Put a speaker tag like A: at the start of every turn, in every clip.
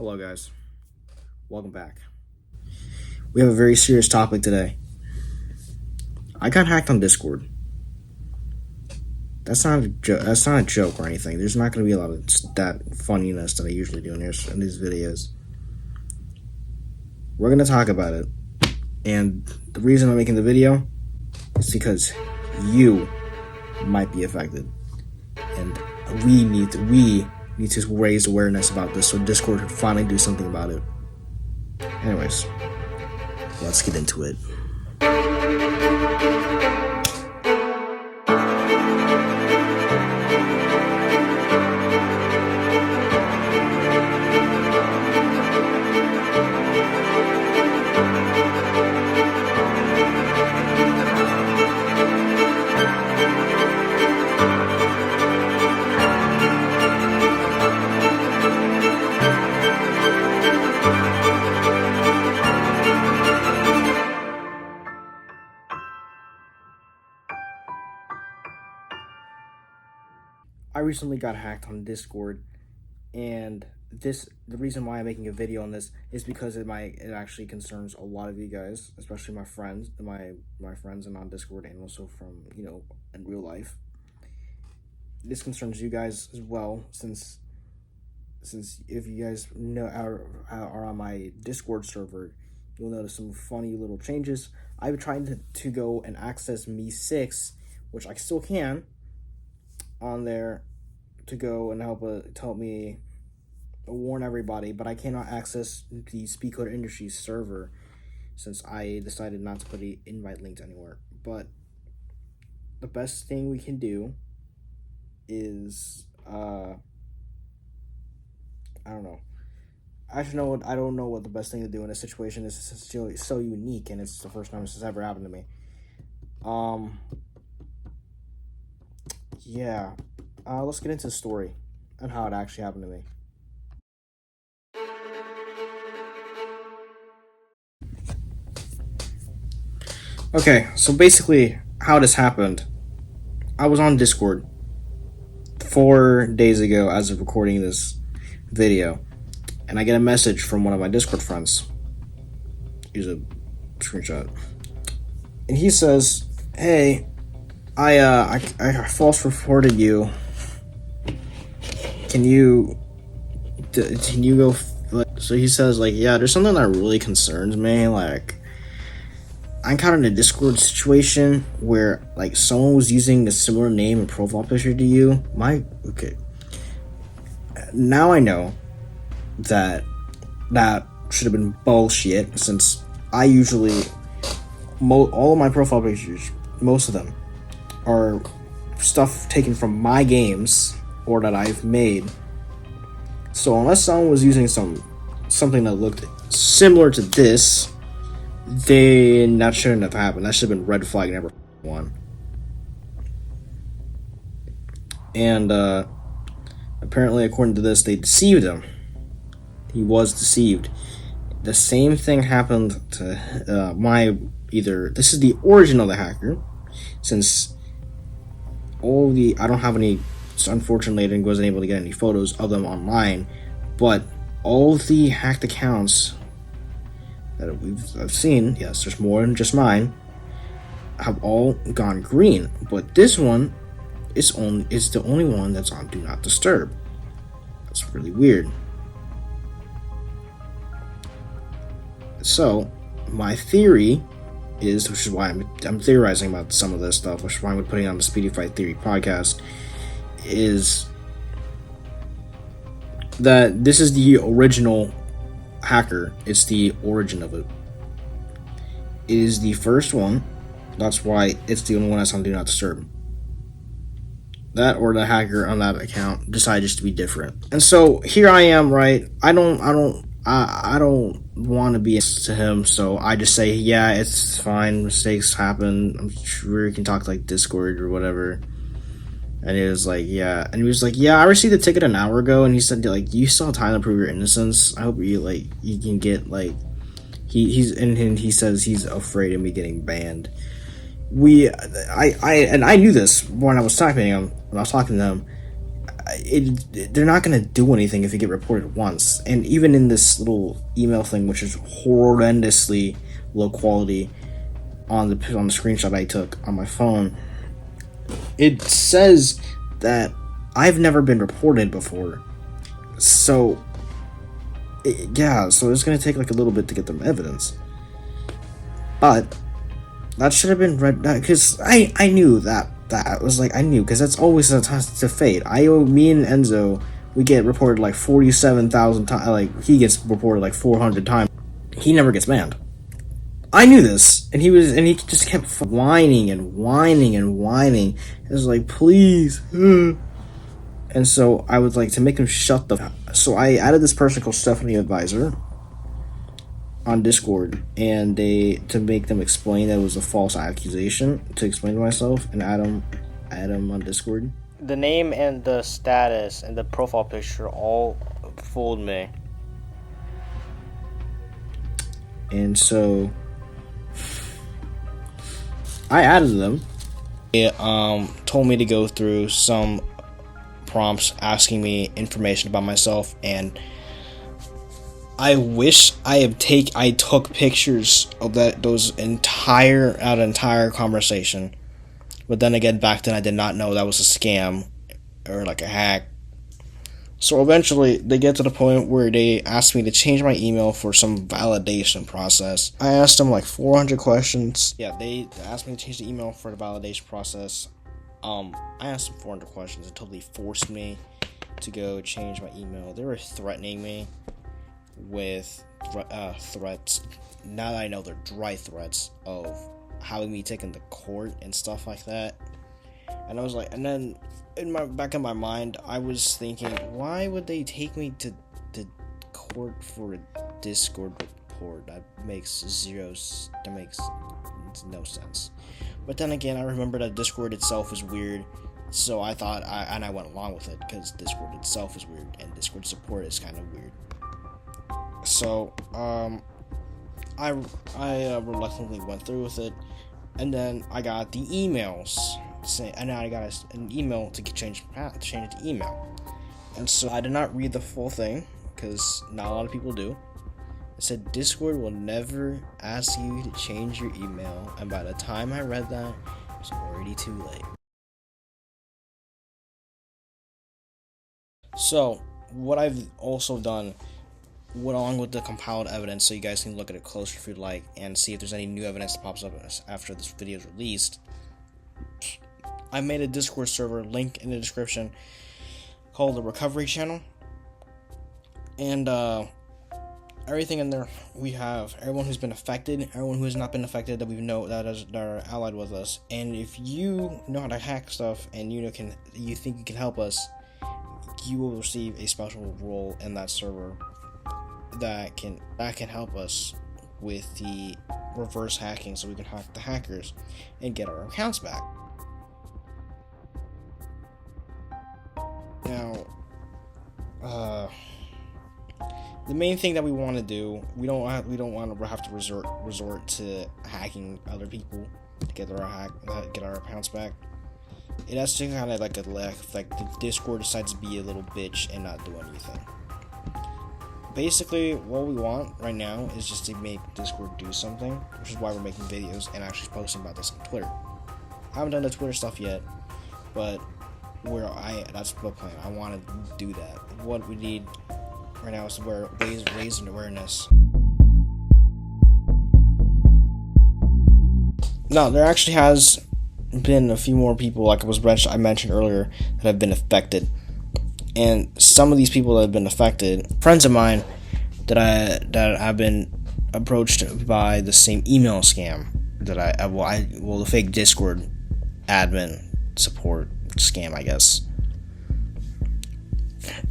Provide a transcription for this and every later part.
A: Hello, guys. Welcome back. We have a very serious topic today. I got hacked on Discord. That's not a joke. That's not a joke or anything. There's not going to be a lot of that funniness that I usually do in these videos. We're going to talk about it, and the reason I'm making the video is because you might be affected, and we need to raise awareness about this so Discord can finally do something about it. Anyways, let's get into it. I recently got hacked on Discord, and the reason why I'm making a video on this is because it actually concerns a lot of you guys, especially my friends, my friends and on Discord, and also from in real life. This concerns you guys as well, since if you guys are on my Discord server, you'll notice some funny little changes. I've tried to go and access Me6, which I still can on there, to go and help me warn everybody, but I cannot access the SpeedyFight Industries server since I decided not to put an invite link anywhere. But the best thing we can do is I don't know. I don't know what the best thing to do in this situation is. It's so unique, and it's the first time this has ever happened to me. Yeah. Let's get into the story and how it actually happened to me. Okay, so basically how this happened. I was on Discord 4 days ago as of recording this video, and I get a message from one of my Discord friends. Here's a screenshot. And he says, "Hey, I false reported you. Can you go?" So he says, yeah, there's something that really concerns me. I'm kind of in a Discord situation where someone was using a similar name and profile picture to you. Okay. Now I know that should have been bullshit, since I usually all of my profile pictures, most of them, are stuff taken from my games or that I've made. So unless someone was using something that looked similar to this, then that shouldn't have happened. That should have been red flag number one. And apparently, according to this, they deceived him. He was deceived. The same thing happened to this is the origin of the hacker, since I don't have any. So unfortunately, I wasn't able to get any photos of them online, but all the hacked accounts that I've seen, yes, there's more than just mine, have all gone green. But this one is the only one that's on Do Not Disturb. That's really weird. So my theory is, which is why I'm theorizing about some of this stuff, which is why I'm putting on the SpeedyFight Theory podcast, is that this is the original hacker. It's the origin of it. It is the first one. That's why it's the only one that's on Do Not Disturb. That, or the hacker on that account decided just to be different. And so here I am, right? I don't want to be to him, so I just say, yeah, it's fine, mistakes happen, I'm sure you can talk Discord or whatever. And he was like, yeah. And he was like, yeah, I received the ticket an hour ago. And he said, you still have time to prove your innocence. I hope you can get he says he's afraid of me getting banned. I knew this when I was talking to him. they're not gonna do anything if you get reported once. And even in this little email thing, which is horrendously low quality, on the screenshot I took on my phone, it says that I've never been reported before. So so it's gonna take like a little bit to get them evidence. But that should have been read, because I knew that was like, I knew, because that's always a test to fate. Me and Enzo, we get reported like 47,000 times. Like, he gets reported like 400 times. He never gets banned. I knew this, and he just kept whining and whining and whining. It was like, please. And so I would like to make him shut the. So I added this person called Stephanie Advisor on Discord, and to make them explain that it was a false accusation, to explain to myself, and add him on Discord. The name and the status and the profile picture all fooled me. And so I added them. It told me to go through some prompts asking me information about myself, and I wish I took pictures of those entire conversation. But then again, back then I did not know that was a scam or like a hack. So eventually they get to the point where they asked me to change my email for some validation process. I asked them like 400 questions. Yeah, they asked me to change the email for the validation process. I asked them 400 questions. It totally forced me to go change my email. They were threatening me with threats. Now that I know, they're dry threats of having me taken to court and stuff like that. And I was like, and then in my back of my mind, I was thinking, why would they take me to court for a Discord report? That makes no sense. But then again, I remember that Discord itself is weird, so I thought I went along with it, because Discord itself is weird and Discord support is kind of weird. So I reluctantly went through with it, and then I got the emails and I got an email to change it to email. And so I did not read the full thing, because not a lot of people do. It said Discord will never ask you to change your email, and by the time I read that, it was already too late. So what I've also done, along with the compiled evidence, so you guys can look at it closer if you'd like, and see if there's any new evidence that pops up after this video is released, I made a Discord server, link in the description, called the Recovery Channel. And everything in there, we have everyone who's been affected, everyone who has not been affected that that are allied with us. And if you know how to hack stuff and you think you can help us, you will receive a special role in that server that can help us with the reverse hacking, so we can hack the hackers and get our accounts back. Now, the main thing that we want to do, we don't want to have to resort to hacking other people to get our accounts back. It has to kind of like the Discord decides to be a little bitch and not do anything. Basically, what we want right now is just to make Discord do something, which is why we're making videos and actually posting about this on Twitter. I haven't done the Twitter stuff yet, but that's the plan. I want to do that. What we need right now is to raise an awareness. No, there actually has been a few more people, like I mentioned earlier, that have been affected. And some of these people that have been affected, friends of mine that have been approached by the same email scam that the fake Discord admin support scam, I guess.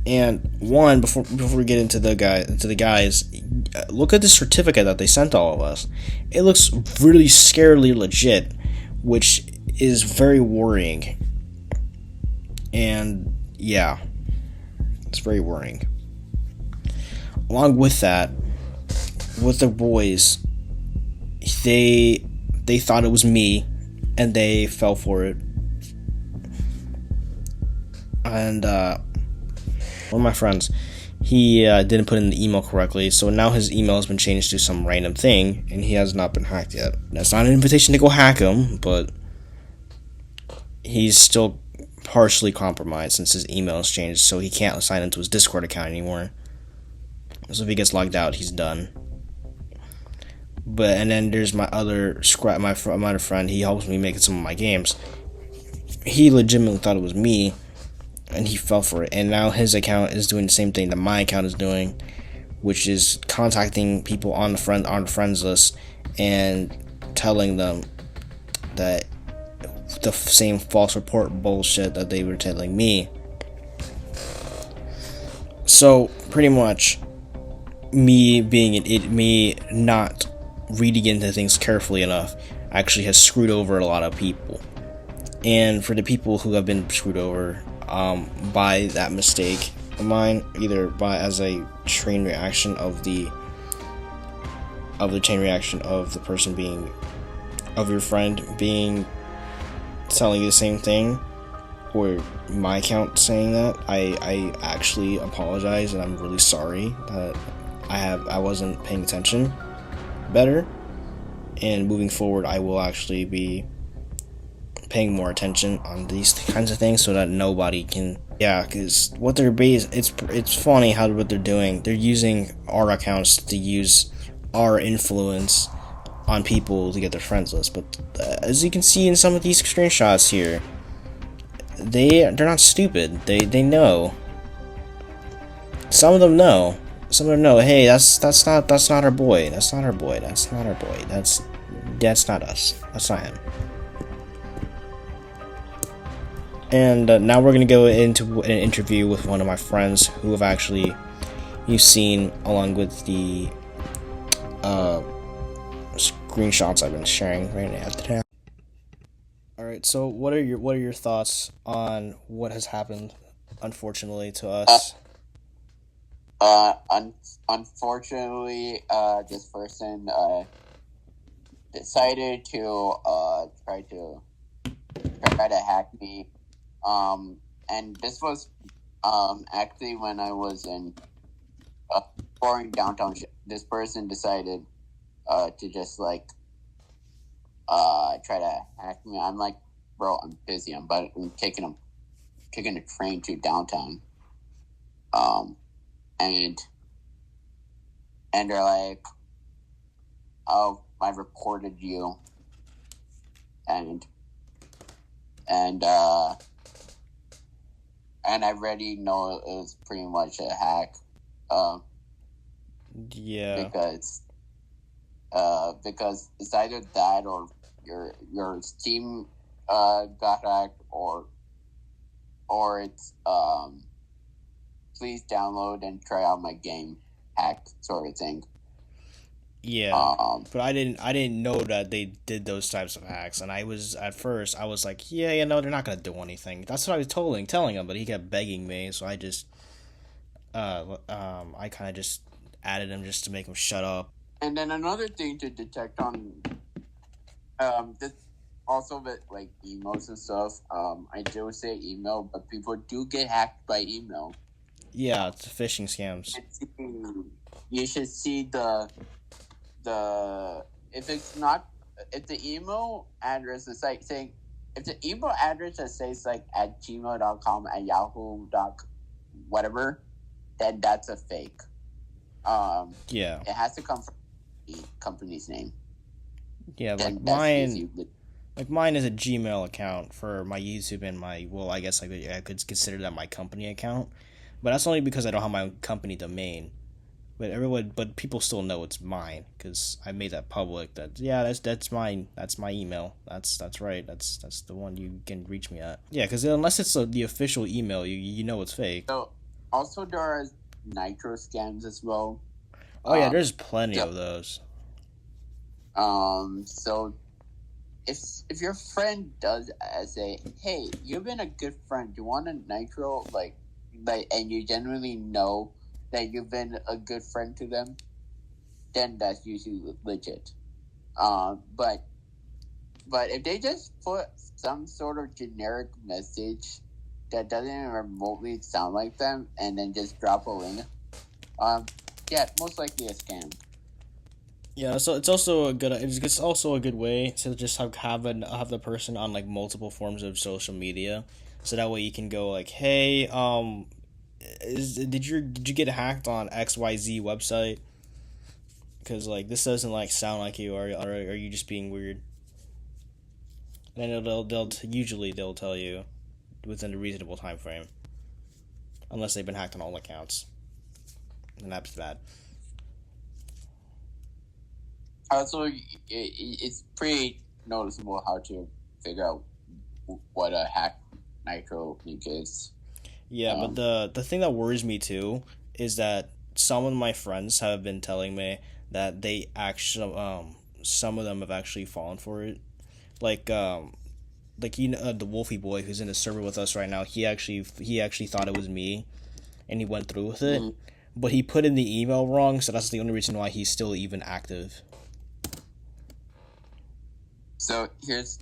A: And one, before we get into the guys, look at the certificate that they sent all of us. It looks really scarily legit, which is very worrying. And yeah, it's very worrying. Along with that, with the boys, they thought it was me, and they fell for it. and one of my friends, he didn't put in the email correctly, so now his email has been changed to some random thing, and he has not been hacked yet. That's not an invitation to go hack him, but he's still partially compromised since his email has changed, so he can't sign into his Discord account anymore. So if he gets logged out, he's done. And then there's my other friend. He helps me make some of my games. He legitimately thought it was me, and he fell for it. And now his account is doing the same thing that my account is doing, which is contacting people on the friends list and telling them that the same false report bullshit that they were telling me. So pretty much, me not reading into things carefully enough actually has screwed over a lot of people. And for the people who have been screwed over by that mistake of mine, either as a chain reaction of the person of your friend being telling you the same thing, or my account saying that, I actually apologize, and I'm really sorry that I wasn't paying attention better, and moving forward I will actually be paying more attention on these kinds of things so that nobody can, because what they're it's funny what they're doing. They're using our accounts to use our influence on people to get their friends list, but as you can see in some of these screenshots here, they're not stupid. They know. Some of them know. Hey, that's not our boy. That's not our boy. That's not our boy. That's not us. That's not him. And now we're gonna go into an interview with one of my friends who have actually you've seen along with the screenshots I've been sharing right now. All right. So what are your thoughts on what has happened, unfortunately, to us?
B: Unfortunately, this person decided to try to hack me. And this was actually when I was in boring downtown. This person decided to just try to hack me. I'm like, bro, I'm busy. I'm taking a train to downtown. And they're like, oh, I reported you, and I already know it was pretty much a hack. Because it's either that or your Steam got hacked, or it's please download and try out my game hacked sort of thing.
A: Yeah, but I didn't know that they did those types of hacks, and at first I was like, they're not gonna do anything. That's what I was telling him, but he kept begging me, so I just I kind of just added him just to make him shut up.
B: And then another thing to detect on this also with like emails and stuff. I do say email, but people do get hacked by email.
A: Yeah, it's phishing scams.
B: You should see the if the email address is like saying, if the email address that says like at gmail.com, at yahoo.whatever, then that's a fake. It has to come from the company's name.
A: Yeah, mine is a Gmail account for my YouTube and I guess I could consider that my company account, but that's only because I don't have my own company domain. But people still know it's mine because I made that public. That's mine. That's my email. That's right. That's the one you can reach me at. Yeah, because unless it's the official email, you know it's fake.
B: So also there are nitro scams as well.
A: Oh yeah, there's plenty of those.
B: So if your friend does say, hey, you've been a good friend, you want a nitro and you genuinely know that you've been a good friend to them, then that's usually legit. But if they just put some sort of generic message that doesn't even remotely sound like them, and then just drop a link. Yeah, most likely a scam.
A: Yeah, so it's also a good. It's also a good way to just have the person on like multiple forms of social media, so that way you can go like, hey, did you get hacked on XYZ website? Because like this doesn't like sound like you, or are you just being weird? And then usually they'll tell you within a reasonable time frame, unless they've been hacked on all accounts, and that's bad.
B: Also, it's pretty noticeable how to figure out what a hack nitro link is.
A: Yeah, but the thing that worries me too is that some of my friends have been telling me that they actually some of them have actually fallen for it. Like the Wolfie boy who's in the server with us right now, he actually thought it was me, and he went through with it. But he put in the email wrong, so that's the only reason why he's still even active.
B: So here's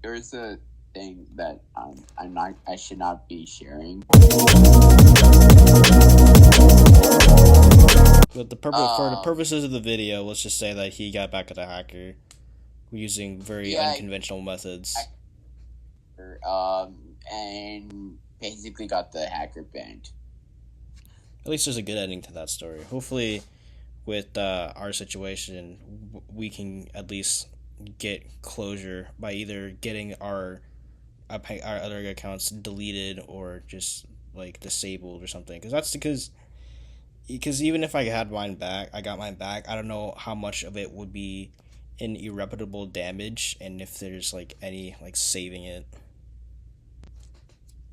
B: the thing that I should not be sharing.
A: But for the purposes of the video, let's just say that he got back at the hacker using very unconventional methods.
B: And basically got the hacker banned.
A: At least there's a good ending to that story. Hopefully, with our situation, we can at least get closure by either getting our other accounts deleted or just like disabled or something. Because even if I got mine back, I don't know how much of it would be an irreparable damage, and if there's like any like saving it.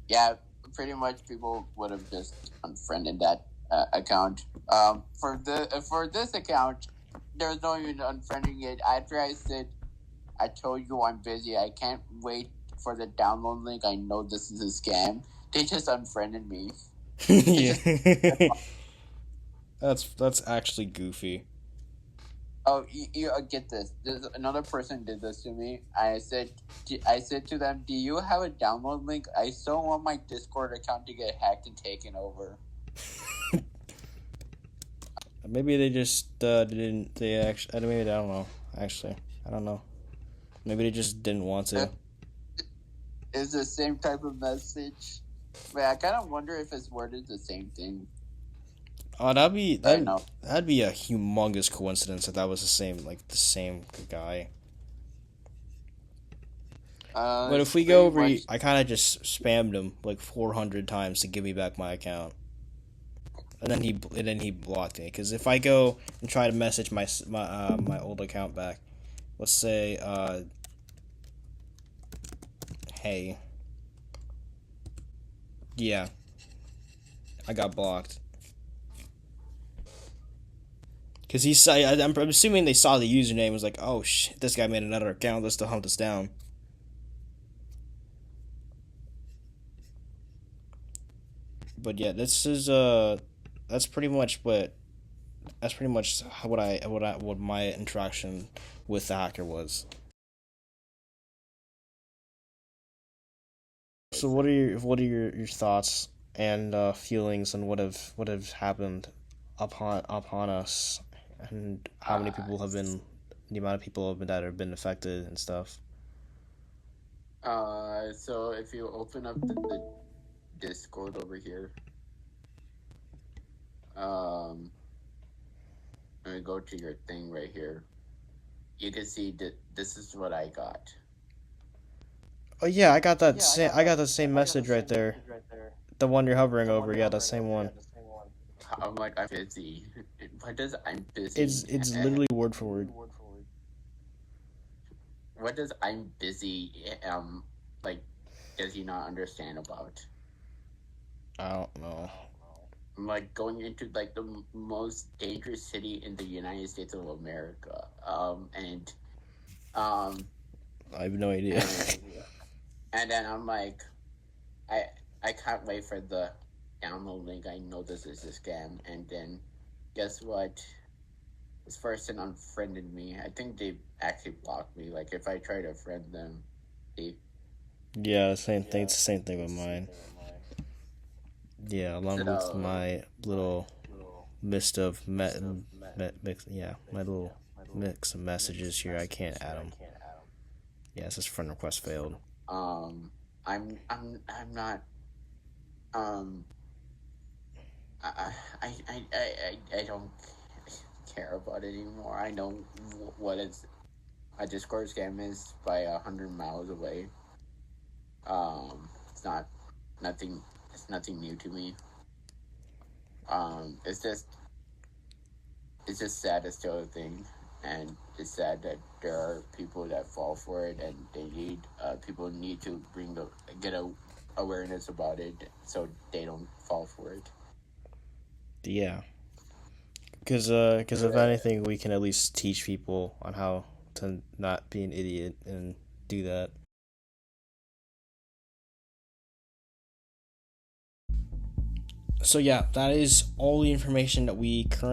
B: Yeah, pretty much people would have just unfriended that account. For this account, there's no even unfriending it. After I said, I told you I'm busy, I can't wait for the download link, I know this is a scam, they just unfriended me.
A: Yeah. That's actually goofy.
B: Oh, you get this. There's another person did this to me. I said to them, "Do you have a download link? I still want my Discord account to get hacked and taken over."
A: Maybe they just didn't. They actually. Maybe I don't know. Actually, I don't know. Maybe they just didn't want to.
B: It's the same type of message, but I kind of wonder if it's worded the same thing.
A: Oh, that'd be a humongous coincidence if that was the same guy. But if we go over, I kind of just spammed him like 400 times to give me back my account, and then he blocked me. Because if I go and try to message my old account back, let's say hey, yeah, I got blocked. Because I'm assuming they saw the username and was like, oh shit, this guy made another account, let's still hunt us down. But yeah, that's pretty much what my interaction with the hacker was. So what are your thoughts and feelings on what have happened upon us, and how many people have been, the amount of people that have been affected and stuff?
B: So if you open up the Discord over here, and we go to your thing right here, you can see that this is what I got.
A: Oh yeah, I got that same message right there. The one you're hovering over, yeah, that same one.
B: I'm like, I'm busy. What does I'm busy?
A: It's literally word for word.
B: What does I'm busy like does he not understand about?
A: I don't know.
B: I'm like going into like the most dangerous city in the United States of America. I
A: have no idea.
B: And then I'm like, I can't wait for the download link. I know this is a scam. And then, guess what? This person unfriended me. I think they actually blocked me. Like if I try to friend them, they.
A: Yeah, the same thing. It's the same thing with mine. Yeah, along with my little list of my little mix of messages here. I can't add them. Yeah, it says friend request failed.
B: I'm not um I don't care about it anymore. I know what a Discord scam is by 100 miles away. It's not nothing. It's nothing new to me. It's just sad it's still a thing, and it's sad that there are people that fall for it, and people need to get awareness about it so they don't fall for it.
A: Yeah, because if anything, we can at least teach people on how to not be an idiot and do that. So yeah, that is all the information that we currently